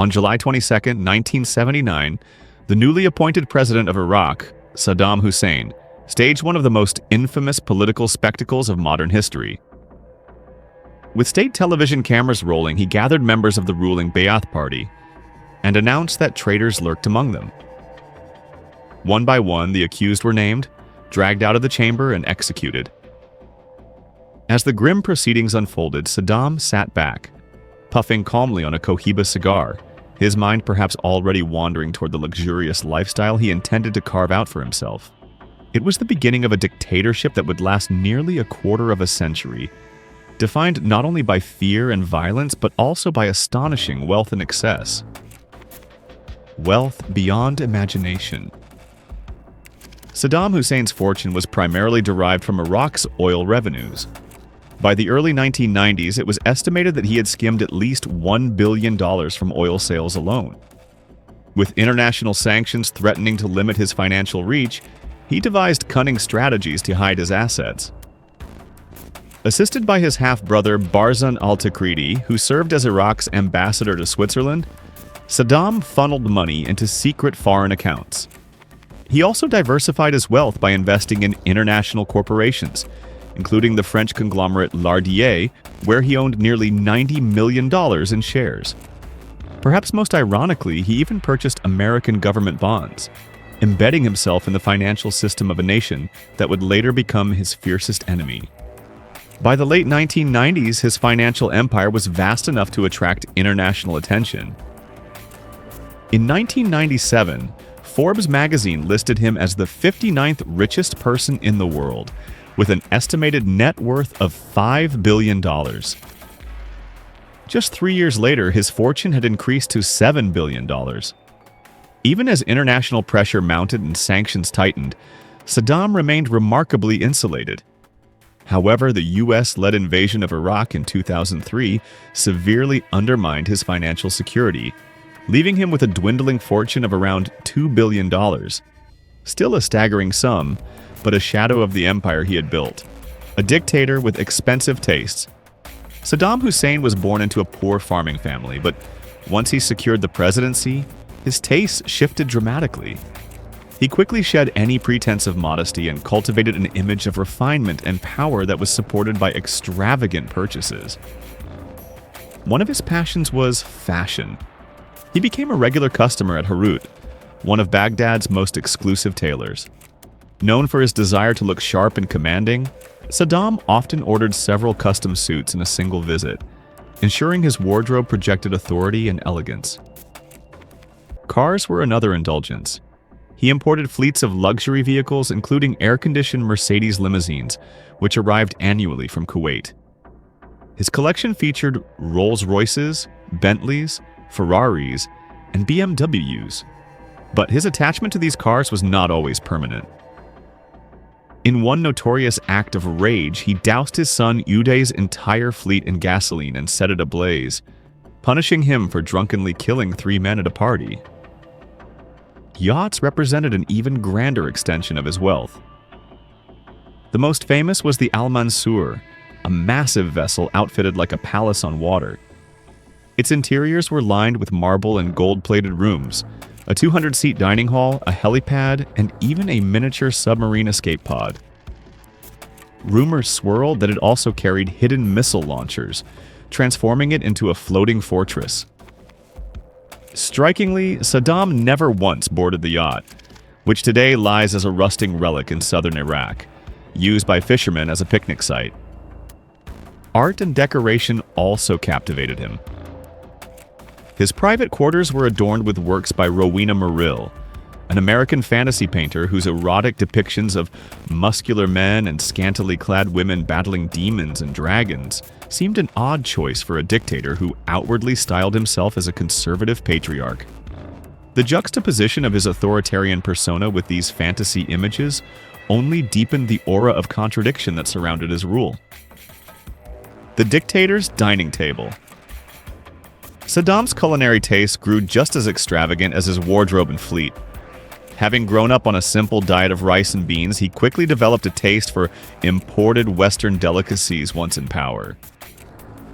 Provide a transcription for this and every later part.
On July 22, 1979, the newly appointed president of Iraq, Saddam Hussein, staged one of the most infamous political spectacles of modern history. With state television cameras rolling, he gathered members of the ruling Ba'ath Party and announced that traitors lurked among them. One by one, the accused were named, dragged out of the chamber, and executed. As the grim proceedings unfolded, Saddam sat back, puffing calmly on a Cohiba cigar, his mind perhaps already wandering toward the luxurious lifestyle he intended to carve out for himself. It was the beginning of a dictatorship that would last nearly a quarter of a century, defined not only by fear and violence, but also by astonishing wealth and excess. Wealth beyond imagination. Saddam Hussein's fortune was primarily derived from Iraq's oil revenues. By the early 1990s, it was estimated that he had skimmed at least $1 billion from oil sales alone. With international sanctions threatening to limit his financial reach, he devised cunning strategies to hide his assets. Assisted by his half-brother Barzan al-Takriti, who served as Iraq's ambassador to Switzerland, Saddam funneled money into secret foreign accounts. He also diversified his wealth by investing in international corporations, including the French conglomerate Lardier, where he owned nearly $90 million in shares. Perhaps most ironically, he even purchased American government bonds, embedding himself in the financial system of a nation that would later become his fiercest enemy. By the late 1990s, his financial empire was vast enough to attract international attention. In 1997, Forbes magazine listed him as the 59th richest person in the world, with an estimated net worth of $5 billion. Just 3 years later, his fortune had increased to $7 billion. Even as international pressure mounted and sanctions tightened, Saddam remained remarkably insulated. However, the US-led invasion of Iraq in 2003 severely undermined his financial security, leaving him with a dwindling fortune of around $2 billion. Still a staggering sum, but a shadow of the empire he had built. A dictator with expensive tastes. Saddam Hussein was born into a poor farming family, but once he secured the presidency, his tastes shifted dramatically. He quickly shed any pretense of modesty and cultivated an image of refinement and power that was supported by extravagant purchases. One of his passions was fashion. He became a regular customer at Harut, one of Baghdad's most exclusive tailors. Known for his desire to look sharp and commanding, Saddam often ordered several custom suits in a single visit, ensuring his wardrobe projected authority and elegance. Cars were another indulgence. He imported fleets of luxury vehicles, including air-conditioned Mercedes limousines, which arrived annually from Kuwait. His collection featured Rolls-Royces, Bentleys, Ferraris, and BMWs. But his attachment to these cars was not always permanent. In one notorious act of rage, he doused his son Uday's entire fleet in gasoline and set it ablaze, punishing him for drunkenly killing 3 men at a party. Yachts represented an even grander extension of his wealth. The most famous was the Al Mansour, a massive vessel outfitted like a palace on water. Its interiors were lined with marble and gold-plated rooms, a 200-seat dining hall, a helipad, and even a miniature submarine escape pod. Rumors swirled that it also carried hidden missile launchers, transforming it into a floating fortress. Strikingly, Saddam never once boarded the yacht, which today lies as a rusting relic in southern Iraq, used by fishermen as a picnic site. Art and decoration also captivated him. His private quarters were adorned with works by Rowena Merrill, an American fantasy painter whose erotic depictions of muscular men and scantily clad women battling demons and dragons seemed an odd choice for a dictator who outwardly styled himself as a conservative patriarch. The juxtaposition of his authoritarian persona with these fantasy images only deepened the aura of contradiction that surrounded his rule. The dictator's dining table. Saddam's culinary taste grew just as extravagant as his wardrobe and fleet. Having grown up on a simple diet of rice and beans, he quickly developed a taste for imported Western delicacies once in power.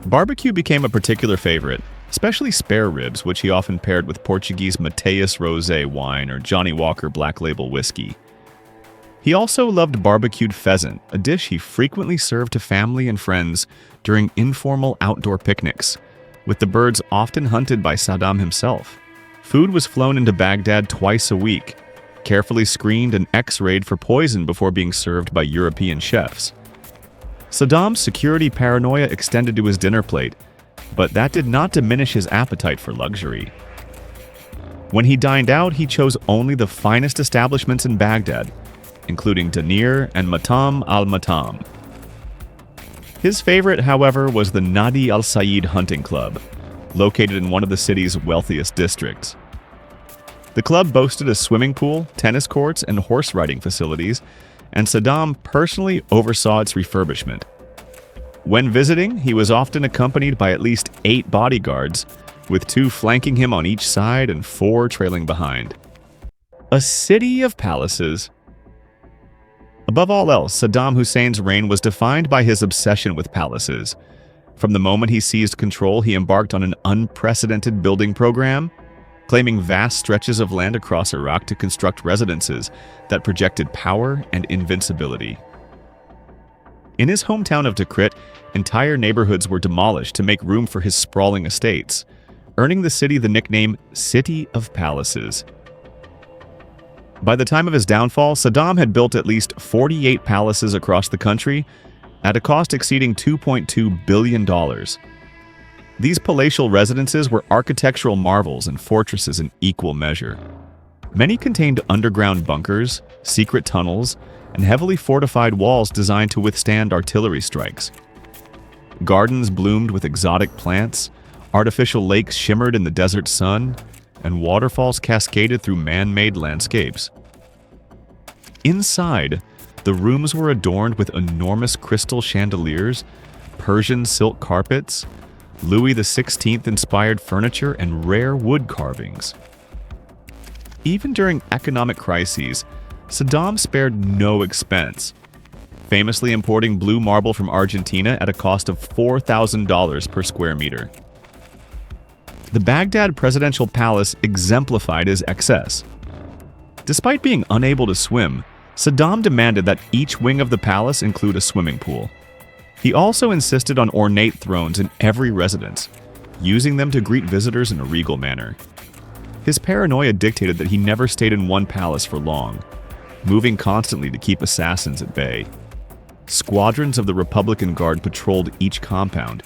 Barbecue became a particular favorite, especially spare ribs, which he often paired with Portuguese Mateus Rosé wine or Johnny Walker Black Label whiskey. He also loved barbecued pheasant, a dish he frequently served to family and friends during informal outdoor picnics, with the birds often hunted by Saddam himself. Food was flown into Baghdad twice a week, carefully screened and X-rayed for poison before being served by European chefs. Saddam's security paranoia extended to his dinner plate, but that did not diminish his appetite for luxury. When he dined out, he chose only the finest establishments in Baghdad, including Danir and Matam al-Matam. His favorite, however, was the Nadi al-Said Hunting Club, located in one of the city's wealthiest districts. The club boasted a swimming pool, tennis courts, and horse riding facilities, and Saddam personally oversaw its refurbishment. When visiting, he was often accompanied by at least 8 bodyguards, with 2 flanking him on each side and 4 trailing behind. A city of palaces. Above all else, Saddam Hussein's reign was defined by his obsession with palaces. From the moment he seized control, he embarked on an unprecedented building program, claiming vast stretches of land across Iraq to construct residences that projected power and invincibility. In his hometown of Tikrit, entire neighborhoods were demolished to make room for his sprawling estates, earning the city the nickname City of Palaces. By the time of his downfall, Saddam had built at least 48 palaces across the country at a cost exceeding $2.2 billion. These palatial residences were architectural marvels and fortresses in equal measure. Many contained underground bunkers, secret tunnels, and heavily fortified walls designed to withstand artillery strikes. Gardens bloomed with exotic plants, artificial lakes shimmered in the desert sun, and waterfalls cascaded through man-made landscapes. Inside, the rooms were adorned with enormous crystal chandeliers, Persian silk carpets, Louis XVI-inspired furniture, and rare wood carvings. Even during economic crises, Saddam spared no expense, famously importing blue marble from Argentina at a cost of $4,000 per square meter. The Baghdad presidential palace exemplified his excess. Despite being unable to swim, Saddam demanded that each wing of the palace include a swimming pool. He also insisted on ornate thrones in every residence, using them to greet visitors in a regal manner. His paranoia dictated that he never stayed in one palace for long, moving constantly to keep assassins at bay. Squadrons of the Republican Guard patrolled each compound,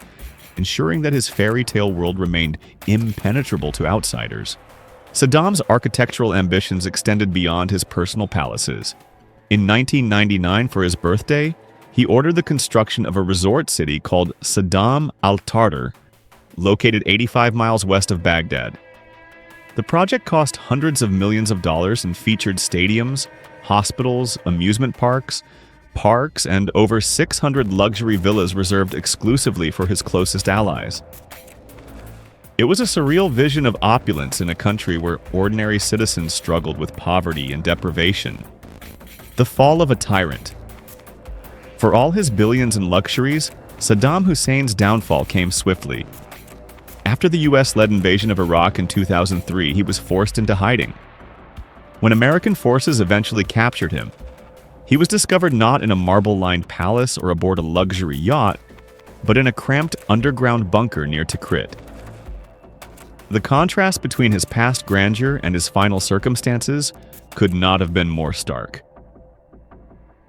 ensuring that his fairy tale world remained impenetrable to outsiders. Saddam's architectural ambitions extended beyond his personal palaces. In 1999, for his birthday, he ordered the construction of a resort city called Saddam al-Tartar, located 85 miles west of Baghdad. The project cost hundreds of millions of dollars and featured stadiums, hospitals, amusement parks, and over 600 luxury villas reserved exclusively for his closest allies. It was a surreal vision of opulence in a country where ordinary citizens struggled with poverty and deprivation. The fall of a tyrant. For all his billions in luxuries, Saddam Hussein's downfall came swiftly. After the US-led invasion of Iraq in 2003, he was forced into hiding. When American forces eventually captured him, he was discovered not in a marble-lined palace or aboard a luxury yacht, but in a cramped underground bunker near Tikrit. The contrast between his past grandeur and his final circumstances could not have been more stark.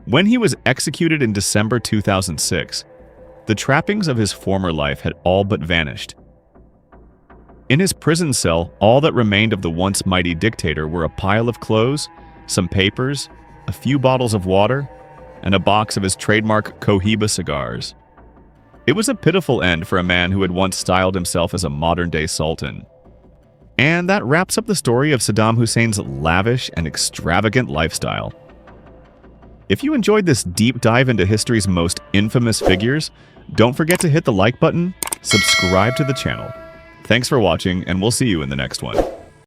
When he was executed in December 2006, the trappings of his former life had all but vanished. In his prison cell, all that remained of the once mighty dictator were a pile of clothes, some papers, a few bottles of water, and a box of his trademark Cohiba cigars. It was a pitiful end for a man who had once styled himself as a modern-day sultan. And that wraps up the story of Saddam Hussein's lavish and extravagant lifestyle. If you enjoyed this deep dive into history's most infamous figures, don't forget to hit the like button, subscribe to the channel. Thanks for watching, and we'll see you in the next one.